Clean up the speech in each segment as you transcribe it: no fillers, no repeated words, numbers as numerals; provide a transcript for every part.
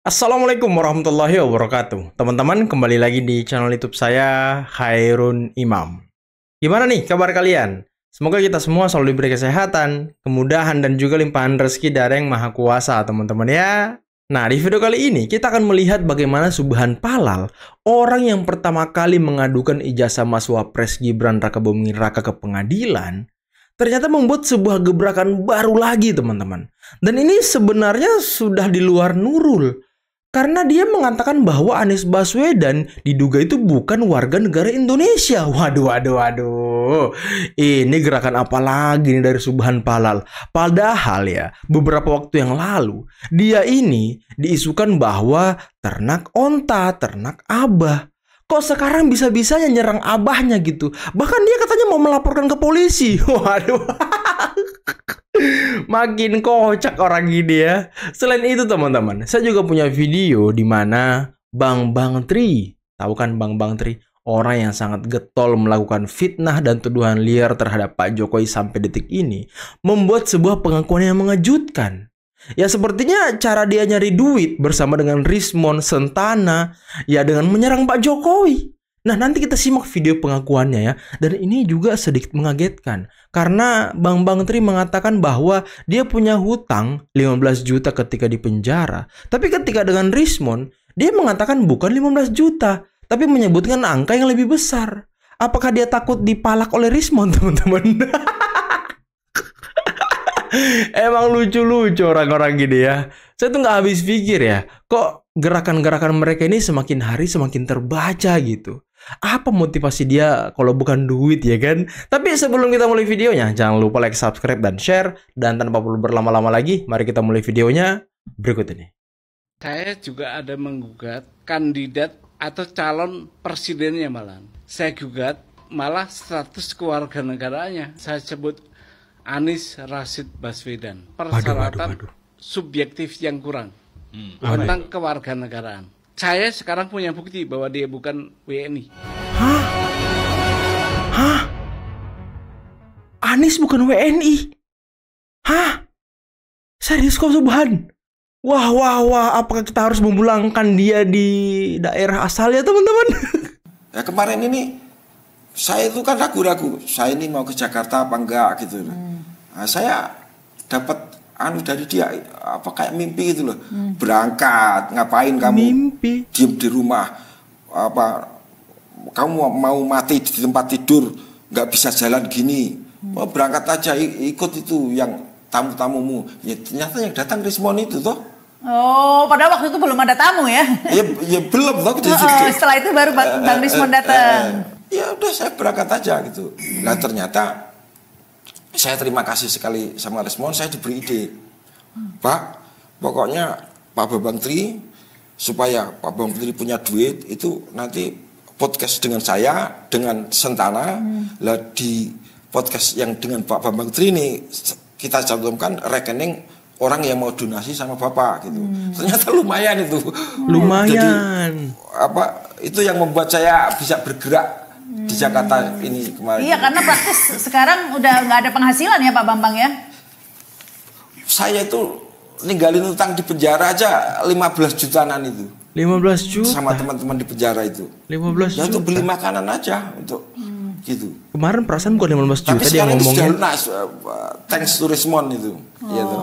Assalamualaikum warahmatullahi wabarakatuh. Teman-teman, kembali lagi di channel YouTube saya, Khairun Imam. Gimana nih kabar kalian? Semoga kita semua selalu diberi kesehatan, kemudahan, dan juga limpahan rezeki dari Yang Maha Kuasa, teman-teman ya. Nah, di video kali ini kita akan melihat bagaimana Subhan Palal, orang yang pertama kali mengadukan ijazah Mas Wapres Gibran Rakabuming Raka ke pengadilan, ternyata membuat sebuah gebrakan baru lagi, teman-teman. Dan ini sebenarnya sudah di luar Nurul. Karena dia mengatakan bahwa Anies Baswedan diduga itu bukan warga negara Indonesia. Waduh. Ini gerakan apa lagi nih dari Subhan Palal? Padahal ya, beberapa waktu yang lalu, dia ini diisukan bahwa ternak onta, ternak abah. Kok sekarang bisa-bisanya nyerang abahnya gitu? Bahkan dia katanya mau melaporkan ke polisi. Waduh. Makin kocak orang gini ya. Selain itu teman-teman, saya juga punya video di mana Bang Tri, tahu kan Bang Tri? Orang yang sangat getol melakukan fitnah dan tuduhan liar terhadap Pak Jokowi sampai detik ini, membuat sebuah pengakuan yang mengejutkan. Ya sepertinya cara dia nyari duit bersama dengan Rismon Sentana, ya dengan menyerang Pak Jokowi. Nah, nanti kita simak video pengakuannya ya. Dan ini juga sedikit mengagetkan. Karena Bang Tri mengatakan bahwa dia punya hutang 15 juta ketika di penjara. Tapi ketika dengan Rismon, dia mengatakan bukan 15 juta. Tapi menyebutkan angka yang lebih besar. Apakah dia takut dipalak oleh Rismon, teman-teman? Emang lucu-lucu orang-orang gini ya. Saya tuh nggak habis pikir ya. Kok gerakan-gerakan mereka ini semakin hari semakin terbaca gitu. Apa motivasi dia kalau bukan duit ya kan? Tapi sebelum kita mulai videonya, jangan lupa like, subscribe, dan share. Dan tanpa perlu berlama-lama lagi, mari kita mulai videonya berikut ini. Saya juga ada menggugat kandidat atau calon presidennya malah. Saya gugat malah status kewarganegaraannya. Saya sebut Anies Rashid Baswedan. Persyaratan subjektif yang kurang tentang kewarganegaraan. Saya sekarang punya bukti bahwa dia bukan WNI. Hah? Anies bukan WNI? Hah? Serius kok Subhan? Wah. Apakah kita harus memulangkan dia di daerah asalnya, teman-teman? Ya kemarin ini saya itu kan ragu-ragu. Saya ini mau ke Jakarta apa enggak gitu. Nah, saya dapat dari dia apa kayak mimpi gitu loh. Berangkat, ngapain kamu? Mimpi. Diem di rumah. Apa kamu mau mati di tempat tidur, nggak bisa jalan gini. Oh, berangkat aja ikut itu yang tamu-tamumu. Ya ternyata yang datang Rismon itu toh. Oh, padahal waktu itu belum ada tamu ya? Ya belum toh. Setelah itu baru Bang Rismon datang. Ya udah saya berangkat aja gitu. Nah ternyata saya terima kasih sekali sama Rismon, saya diberi ide. Pak, pokoknya Pak Bambang Tri, supaya Pak Bambang Tri punya duit, itu nanti podcast dengan saya, dengan Sentana, lah di podcast yang dengan Pak Bambang Tri ini, kita cantumkan rekening orang yang mau donasi sama Bapak gitu. Ternyata lumayan itu. Lumayan. Jadi, itu yang membuat saya bisa bergerak di Jakarta ini kemarin. Iya, karena praktis sekarang udah nggak ada penghasilan ya Pak Bambang ya? Saya itu ninggalin utang di penjara aja 15 jutaan itu. 15 juta? Sama teman-teman di penjara itu. 15 ya, juta? untuk beli makanan aja untuk gitu. Kemarin perasaan bukan 15 juta. Tapi dia ngomongnya. Thanks to Rismon itu. Gitu.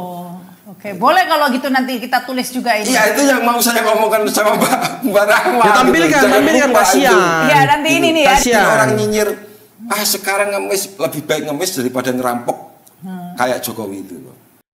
Oke, boleh kalau gitu nanti kita tulis juga ini. Iya, itu yang mau saya ngomongkan sama Mbak Rahma. Ya, tampilkan kasihan. Iya, nanti ini nih ya. Kasihan. Orang nyinyir, sekarang ngemis lebih baik ngemis daripada ngerampok kayak Jokowi itu.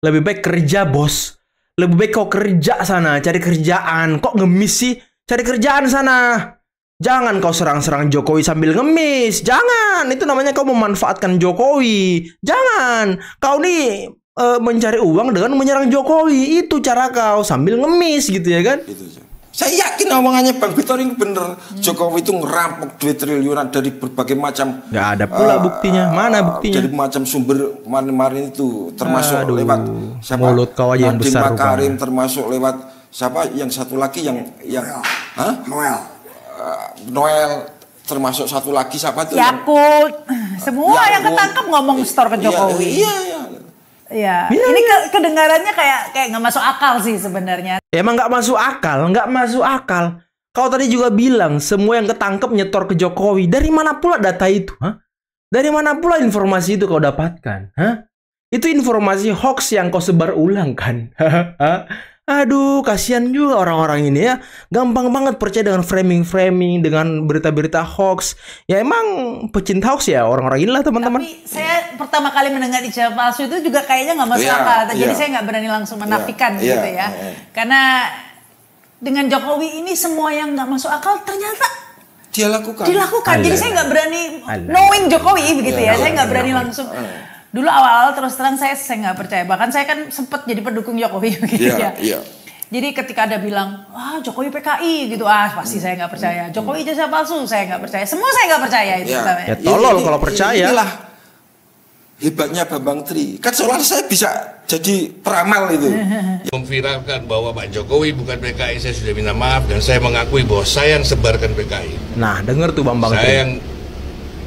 Lebih baik kerja, bos. Lebih baik kau kerja sana, cari kerjaan. Kok ngemis sih? Cari kerjaan sana. Jangan kau serang-serang Jokowi sambil ngemis. Jangan. Itu namanya kau memanfaatkan Jokowi. Jangan. Kau nih mencari uang dengan menyerang Jokowi. Itu cara kau sambil ngemis gitu ya kan? Gitu. Saya yakin omongannya Bang Victor ini bener. Jokowi itu ngerampok duit triliunan dari berbagai macam. Nggak ada pula buktinya. Mana buktinya? Dari macam sumber kemarin itu, termasuk lewat siapa? Mulut kau aja yang Nadiem besar. Makarim, termasuk lewat siapa? Yang satu lagi yang Noel. Termasuk satu lagi siapa tuh? Yakult. Semua yang ketangkep ngomong store ke Jokowi. Iya. Ya, ini kedengarannya kayak nggak masuk akal sih sebenarnya. Emang nggak masuk akal, nggak masuk akal. Kau tadi juga bilang semua yang ketangkep nyetor ke Jokowi. Dari mana pula data itu? Hah? Dari mana pula informasi itu kau dapatkan? Hah? Itu informasi hoax yang kau sebar ulang kan? Aduh, kasihan juga orang-orang ini ya. Gampang banget percaya dengan framing-framing, dengan berita-berita hoax. Ya emang pecinta hoax ya orang-orang inilah teman-teman. Tapi saya pertama kali mendengar ijazah palsu itu juga kayaknya nggak masuk akal. Jadi saya nggak berani langsung menafikan gitu ya. Karena dengan Jokowi ini semua yang nggak masuk akal ternyata dia lakukan. Jadi saya nggak berani knowing Jokowi begitu ya. Saya nggak berani langsung. Dulu awal-awal terus terang saya nggak percaya. Bahkan saya kan sempat jadi pendukung Jokowi begitu ya. Jadi ketika ada bilang, Jokowi PKI gitu, pasti saya nggak percaya. Jokowi ijazah palsu, saya nggak percaya. Semua saya nggak percaya itu. Ya tolol kalau percaya. Inilah hebatnya Bambang Tri. Kan seolah saya bisa jadi peramal itu. Memviralkan bahwa Pak Jokowi bukan PKI, saya sudah minta maaf dan saya mengakui bahwa saya yang sebarkan PKI. Nah, dengar tuh Bambang Tri. Saya yang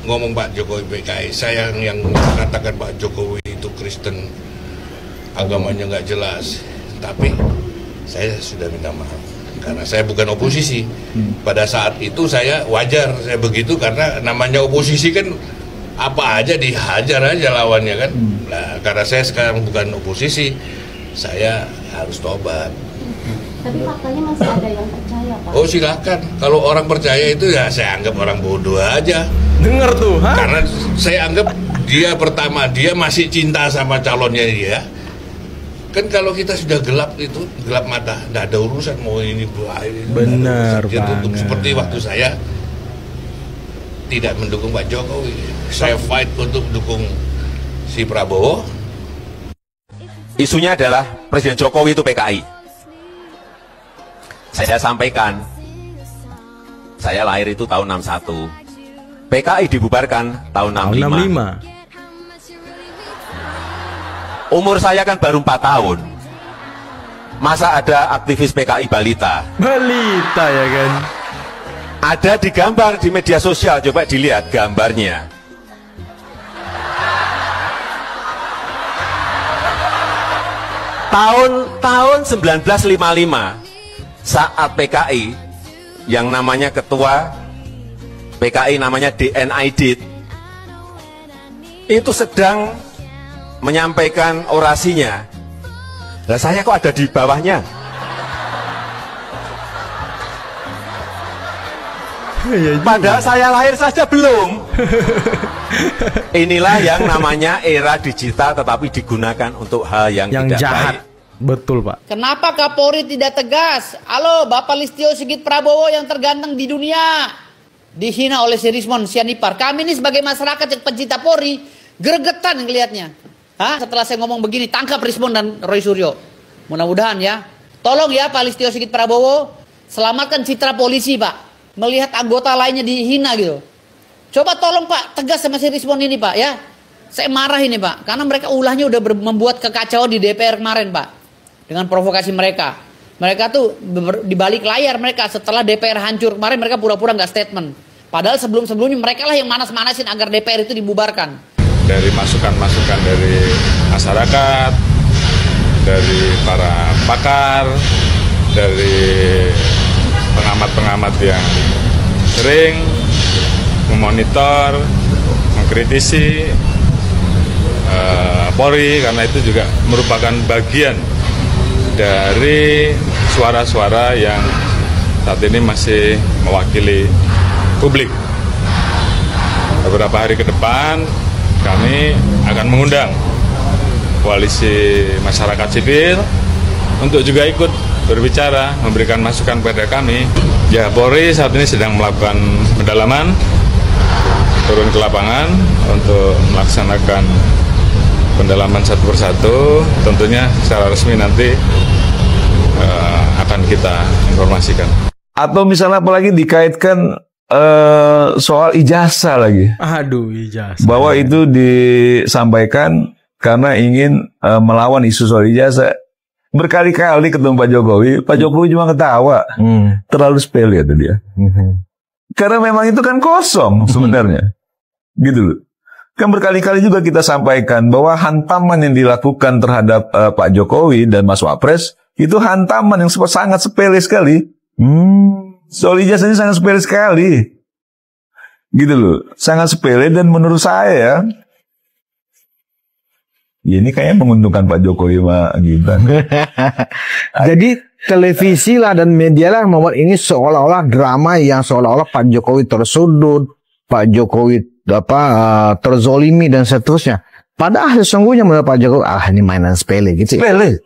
ngomong Pak Jokowi PKI, saya yang mengatakan Pak Jokowi itu Kristen, agamanya nggak jelas. Tapi saya sudah minta maaf karena saya bukan oposisi. Pada saat itu saya wajar saya begitu karena namanya oposisi kan apa aja dihajar aja lawannya kan. Nah, karena saya sekarang bukan oposisi, saya harus tobat. Tapi faktanya masih ada yang percaya, Pak. Oh silakan, kalau orang percaya itu ya saya anggap orang bodoh aja. Dengar tuh, Karena saya anggap dia pertama, dia masih cinta sama calonnya dia. Kan kalau kita sudah gelap itu, gelap mata, nggak ada urusan mau ini. Benar banget. banget. Seperti waktu saya tidak mendukung Pak Jokowi, saya fight untuk dukung si Prabowo. Isunya adalah Presiden Jokowi itu PKI. Saya sampaikan, saya lahir itu tahun 61. PKI dibubarkan tahun 65. Umur saya kan baru 4 tahun. Masa ada aktivis PKI balita? Balita ya kan? Ada digambar di media sosial, coba dilihat gambarnya. Tahun 1955, saat PKI, yang namanya ketua PKI namanya DN Aidit, itu sedang menyampaikan orasinya. Lah saya kok ada di bawahnya? Padahal saya lahir saja belum. Inilah yang namanya era digital tetapi digunakan untuk hal yang tidak jahat. baik. Betul, Pak. Kenapa Kapolri tidak tegas? Halo, Bapak Listio Sigit Prabowo yang terganteng di dunia dihina oleh si Rismon Sianipar. Kami ini sebagai masyarakat yang pencinta Polri gregetan ngelihatnya. Setelah saya ngomong begini, tangkap Rismon dan Roy Suryo. Mudah-mudahan ya. Tolong ya Pak Listio Sigit Prabowo, selamatkan citra polisi, Pak. Melihat anggota lainnya dihina gitu. Coba tolong Pak, tegas sama si Rismon ini Pak ya. Saya marah ini Pak, karena mereka ulahnya udah membuat kekacauan di DPR kemarin Pak. Dengan provokasi mereka. Mereka tuh di balik layar mereka setelah DPR hancur kemarin mereka pura-pura nggak statement. Padahal sebelum-sebelumnya mereka lah yang manas-manasin agar DPR itu dibubarkan. Dari masukan-masukan dari masyarakat, dari para pakar, dari pengamat-pengamat yang sering memonitor, mengkritisi Polri, karena itu juga merupakan bagian dari suara-suara yang saat ini masih mewakili publik. Beberapa hari ke depan kami akan mengundang koalisi masyarakat sipil untuk juga ikut berbicara, memberikan masukan kepada kami. Ya, Polri saat ini sedang melakukan pendalaman, turun ke lapangan untuk melaksanakan pendalaman satu persatu. Tentunya secara resmi nanti akan kita informasikan. Atau misalnya apalagi dikaitkan soal ijazah lagi. Aduh, ijazah. Bahwa itu disampaikan karena ingin melawan isu soal ijazah. Berkali-kali ketemu Pak Jokowi cuma ketawa. Terlalu sepele itu dia. Karena memang itu kan kosong sebenarnya. Gitu loh. Kan berkali-kali juga kita sampaikan bahwa hantaman yang dilakukan terhadap Pak Jokowi dan Mas Wapres itu hantaman yang sangat sepele sekali. Soal ijazah ini sangat sepele sekali. Gitu loh, sangat sepele dan menurut saya ya ini kayaknya menguntungkan Pak Jokowi sama Gibran. Jadi televisi lah dan media lah membuat ini seolah-olah drama yang seolah-olah Pak Jokowi tersudut, Pak Jokowi terzolimi dan seterusnya. Padahal sesungguhnya menurut Pak Jokowi ini mainan sepele gitu. Sepele.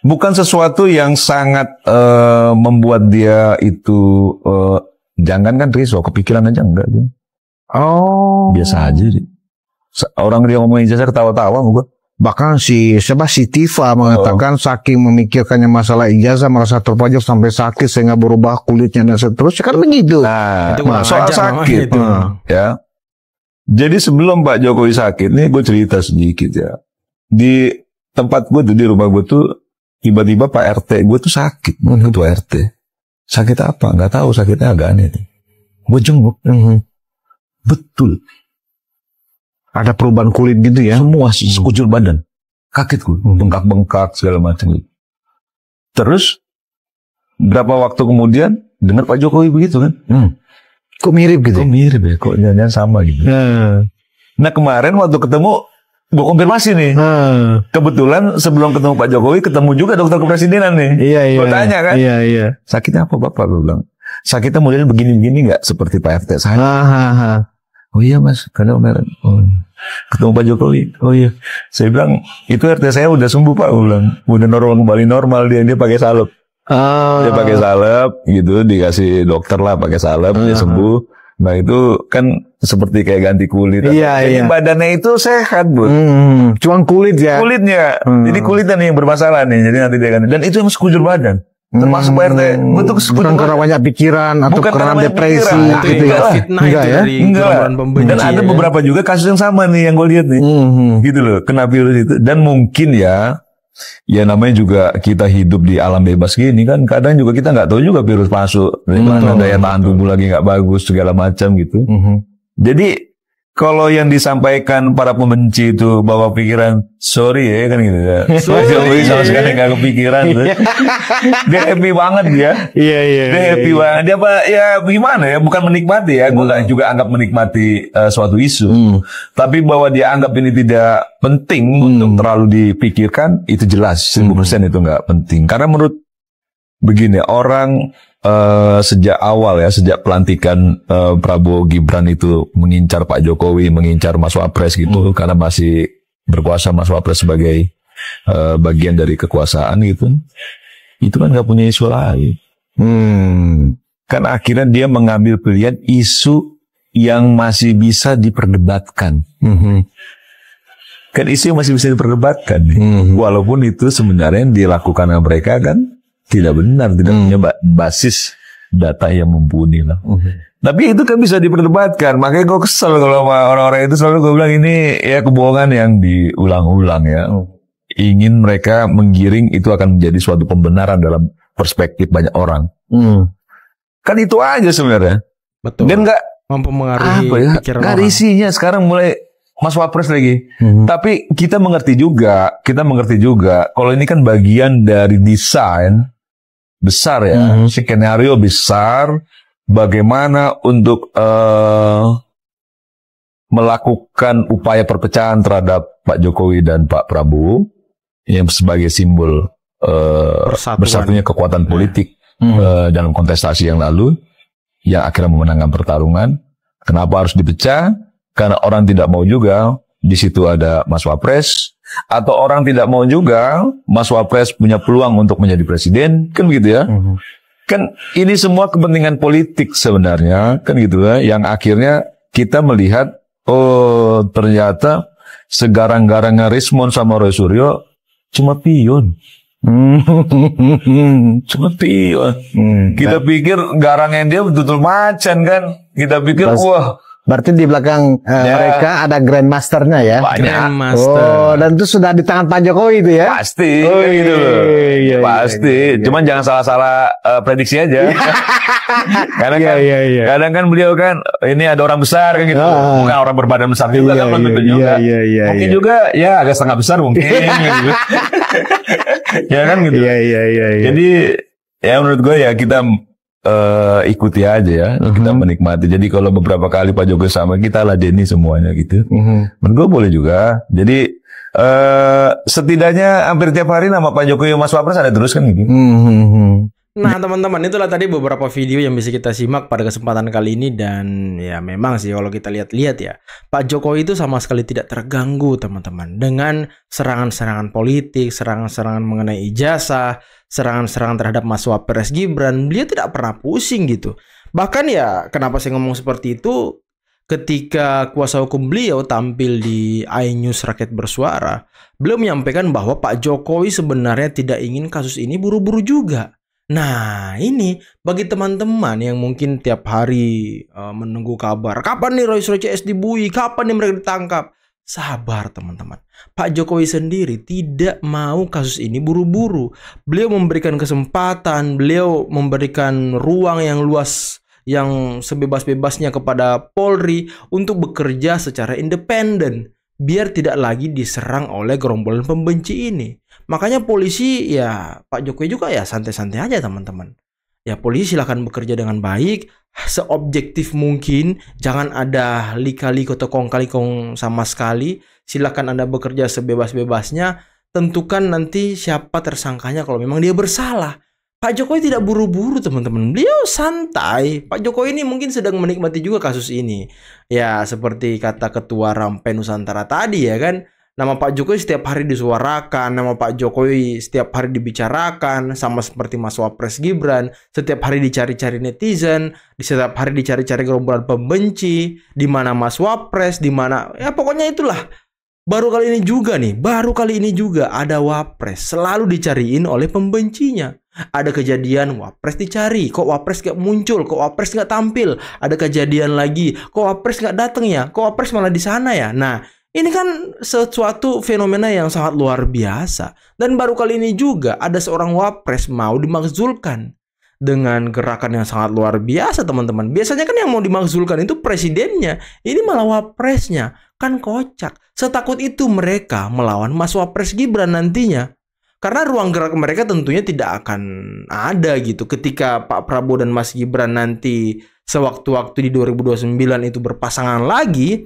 Bukan sesuatu yang sangat membuat dia itu jangan kan risau, kepikiran aja enggak dia. Oh. Biasa aja sih. Orang dia ngomong ijazah ketawa-tawa sama gua. Bahkan si Tifa mengatakan saking memikirkannya masalah ijazah merasa terpojok sampai sakit sehingga berubah kulitnya dan seterusnya, kan begitu. Nah, soal sakit ya. Jadi sebelum Pak Jokowi sakit nih gue cerita sedikit ya. Di tempat gue tuh, di rumah gue tuh tiba-tiba Pak RT gue tuh sakit, ketua RT. Sakit apa? Nggak tahu, sakitnya agak aneh. Gue jenguk. Betul. Ada perubahan kulit gitu ya? Semua sekujur badan. Kaget gue. Bengkak-bengkak segala macam. Terus berapa waktu kemudian dengar Pak Jokowi begitu kan? Kok mirip gitu? Kok mirip ya? Kok jangan sama gitu. Nah kemarin waktu ketemu gue konfirmasi nih. Kebetulan sebelum ketemu Pak Jokowi ketemu juga dokter kepresidenan nih. Iya. Gue tanya kan. Iya. Sakitnya apa Bapak? Gue bilang. Sakitnya modelnya begini-begini nggak seperti Pak RT saya. Oh iya Mas, karena kemarin ketemu Pak Jokowi. Oh iya. Saya bilang itu RT saya udah sembuh Pak. Gue bilang udah kembali normal dia pakai salep. Dia pakai salep gitu, dikasih dokter lah pakai salep, dia sembuh. Nah itu kan seperti kayak ganti kulit. Jadi badannya itu sehat, Bud. Cuman kulit ya. Kulitnya. Jadi kulitnya nih yang bermasalah nih. Jadi nanti dia ganti. Dan itu yang sekujur badan. Termasuk Pak RT. Bukan karena banyak pikiran atau karena depresi. Itu enggak fitnah itu dari gerombolan pembenci. Dan ada beberapa juga kasus yang sama nih yang gue lihat nih. Gitu loh, kena virus itu. Dan mungkin ya namanya juga kita hidup di alam bebas gini kan, kadang juga kita nggak tahu juga virus masuk, mana daya tahan tubuh lagi nggak bagus segala macam gitu. Jadi kalau yang disampaikan para pembenci itu bawa pikiran sorry ya kan gitu ya. Jokowi sama sekali nggak kepikiran tuh. Dia happy banget dia. Iya. Dia happy banget. Dia apa ya gimana ya? Bukan menikmati ya. Gue juga anggap menikmati suatu isu. Tapi bahwa dia anggap ini tidak penting untuk terlalu dipikirkan, itu jelas 1000% itu nggak penting. Karena menurut begini orang sejak awal ya, sejak pelantikan Prabowo Gibran itu mengincar Pak Jokowi, mengincar Mas Wapres gitu, karena masih berkuasa Mas Wapres sebagai bagian dari kekuasaan gitu. Itu kan nggak punya isu lain. Kan akhirnya dia mengambil pilihan isu yang masih bisa diperdebatkan. Kan isu yang masih bisa diperdebatkan nih. Walaupun itu sebenarnya yang dilakukan oleh mereka kan tidak benar, tidak punya basis data yang mumpuni lah. Tapi itu kan bisa diperdebatkan. Makanya gue kesel kalau sama orang-orang itu selalu gue bilang ini ya kebohongan yang diulang-ulang ya. Ingin mereka menggiring itu akan menjadi suatu pembenaran dalam perspektif banyak orang. Kan itu aja sebenarnya. Betul. Dan nggak mempengaruhi pikiran orang. Nggak isinya sekarang mulai Mas Wapres lagi. Tapi kita mengerti juga kalau ini kan bagian dari desain besar ya, skenario besar bagaimana untuk melakukan upaya perpecahan terhadap Pak Jokowi dan Pak Prabowo yang sebagai simbol bersatunya kekuatan politik dalam kontestasi yang lalu yang akhirnya memenangkan pertarungan. Kenapa harus dipecah? Karena orang tidak mau juga di situ ada Mas Wapres, atau orang tidak mau juga Mas Wapres punya peluang untuk menjadi presiden, kan begitu ya? Kan ini semua kepentingan politik sebenarnya, kan gitu ya, yang akhirnya kita melihat, oh ternyata segarang-garangnya Rismon sama Roy Suryo cuma pion. Cuma pion. Kita pikir garangnya dia betul-betul macan kan? Kita pikir wah Berarti di belakang mereka ada Grandmasternya ya? Banyak. Grandmaster. Oh, dan itu sudah di tangan Pak Jokowi itu ya? Pasti, gitu loh. Iya, Pasti. Iya. Cuman jangan salah-salah prediksi aja. Karena kan, kadang kan beliau kan, ini ada orang besar kan gitu. Bukan orang berbadan besar juga kan belum tentu juga. Mungkin juga ya agak setengah besar mungkin. Gitu. Ya kan gitu. Iya. Jadi ya menurut gue ya kita ikuti aja ya, kita menikmati. Jadi kalau beberapa kali Pak Jokowi sama kita ladeni semuanya gitu. Menurut gue boleh juga. Jadi setidaknya hampir tiap hari nama Pak Jokowi Mas Wapres ada terus kan gitu. Nah teman-teman, itulah tadi beberapa video yang bisa kita simak pada kesempatan kali ini. Dan ya memang sih kalau kita lihat-lihat ya, Pak Jokowi itu sama sekali tidak terganggu teman-teman dengan serangan-serangan politik, serangan-serangan mengenai ijazah, serangan-serangan terhadap Mas Wapres Gibran. Beliau tidak pernah pusing gitu. Bahkan ya kenapa saya ngomong seperti itu, ketika kuasa hukum beliau tampil di iNews Rakyat Bersuara, beliau menyampaikan bahwa Pak Jokowi sebenarnya tidak ingin kasus ini buru-buru juga. Nah ini bagi teman-teman yang mungkin tiap hari menunggu kabar, kapan nih Royce CS dibui, kapan nih mereka ditangkap. Sabar teman-teman. Pak Jokowi sendiri tidak mau kasus ini buru-buru. Beliau memberikan kesempatan, beliau memberikan ruang yang luas, yang sebebas-bebasnya kepada Polri untuk bekerja secara independen, biar tidak lagi diserang oleh gerombolan pembenci ini. Makanya polisi ya, Pak Jokowi juga ya santai-santai aja teman-teman. Ya polisi silahkan bekerja dengan baik, seobjektif mungkin, jangan ada lika-liku atau kong-kali-kong sama sekali. Silahkan Anda bekerja sebebas-bebasnya, tentukan nanti siapa tersangkanya kalau memang dia bersalah. Pak Jokowi tidak buru-buru teman-teman, beliau santai. Pak Jokowi ini mungkin sedang menikmati juga kasus ini. Ya seperti kata Ketua Rampai Nusantara tadi ya kan, nama Pak Jokowi setiap hari disuarakan, nama Pak Jokowi setiap hari dibicarakan, sama seperti Mas Wapres Gibran, setiap hari dicari-cari netizen, setiap hari dicari-cari gerombolan pembenci, di mana Mas Wapres, di mana ya pokoknya itulah. Baru kali ini juga ada Wapres selalu dicariin oleh pembencinya. Ada kejadian Wapres dicari, kok Wapres gak muncul, kok Wapres gak tampil. Ada kejadian lagi, kok Wapres gak datang ya, kok Wapres malah di sana ya. Nah, ini kan sesuatu fenomena yang sangat luar biasa. Dan baru kali ini juga ada seorang Wapres mau dimakzulkan dengan gerakan yang sangat luar biasa teman-teman. Biasanya kan yang mau dimakzulkan itu presidennya, ini malah Wapresnya. Kan kocak. Setakut itu mereka melawan Mas Wapres Gibran nantinya. Karena ruang gerak mereka tentunya tidak akan ada gitu. Ketika Pak Prabowo dan Mas Gibran nanti sewaktu-waktu di 2029 itu berpasangan lagi,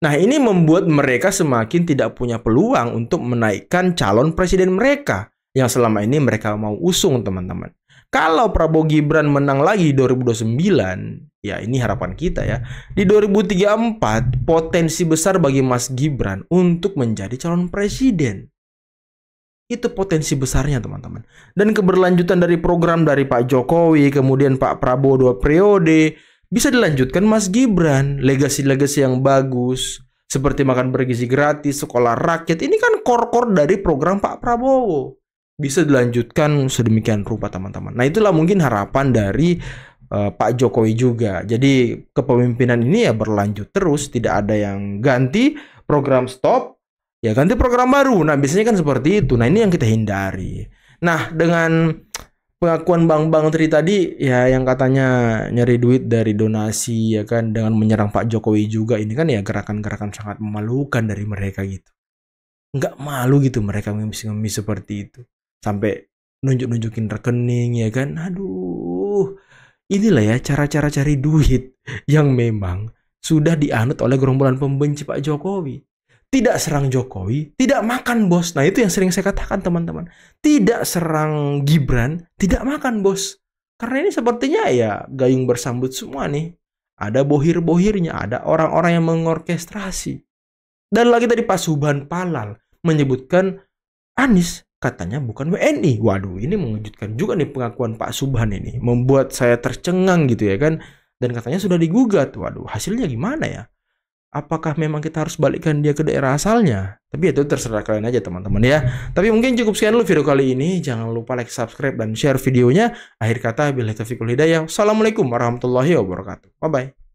nah ini membuat mereka semakin tidak punya peluang untuk menaikkan calon presiden mereka yang selama ini mereka mau usung teman-teman. Kalau Prabowo Gibran menang lagi 2029, ya ini harapan kita ya. Di 2034 potensi besar bagi Mas Gibran untuk menjadi calon presiden. Itu potensi besarnya teman-teman. Dan keberlanjutan dari program dari Pak Jokowi, kemudian Pak Prabowo 2 periode, bisa dilanjutkan Mas Gibran. Legasi-legasi yang bagus, seperti makan bergizi gratis, sekolah rakyat. Ini kan core-core dari program Pak Prabowo. Bisa dilanjutkan sedemikian rupa teman-teman. Nah itulah mungkin harapan dari Pak Jokowi juga. Jadi kepemimpinan ini ya berlanjut terus. Tidak ada yang ganti, program stop, ya ganti program baru. Nah biasanya kan seperti itu. Nah ini yang kita hindari. Nah dengan pengakuan Bang Tri tadi ya yang katanya nyari duit dari donasi ya kan, dengan menyerang Pak Jokowi juga, ini kan ya gerakan-gerakan sangat memalukan dari mereka gitu. Nggak malu gitu mereka ngemis-ngemis seperti itu. Sampai nunjuk-nunjukin rekening ya kan. Aduh. Inilah ya cara-cara cari duit yang memang sudah dianut oleh gerombolan pembenci Pak Jokowi. Tidak serang Jokowi, tidak makan bos. Nah itu yang sering saya katakan teman-teman. Tidak serang Gibran, tidak makan bos. Karena ini sepertinya ya gayung bersambut semua nih. Ada bohir-bohirnya, ada orang-orang yang mengorkestrasi. Dan lagi tadi Pak Subhan Palal menyebutkan Anies katanya bukan WNI. Waduh, ini mengejutkan juga nih pengakuan Pak Subhan ini. Membuat saya tercengang gitu ya kan. Dan katanya sudah digugat. Waduh, hasilnya gimana ya? Apakah memang kita harus balikkan dia ke daerah asalnya? Tapi itu terserah kalian aja teman-teman ya. Tapi mungkin cukup sekian dulu video kali ini. Jangan lupa like, subscribe, dan share videonya. Akhir kata, billahi taufiq wal hidayah. Assalamualaikum warahmatullahi wabarakatuh. Bye-bye.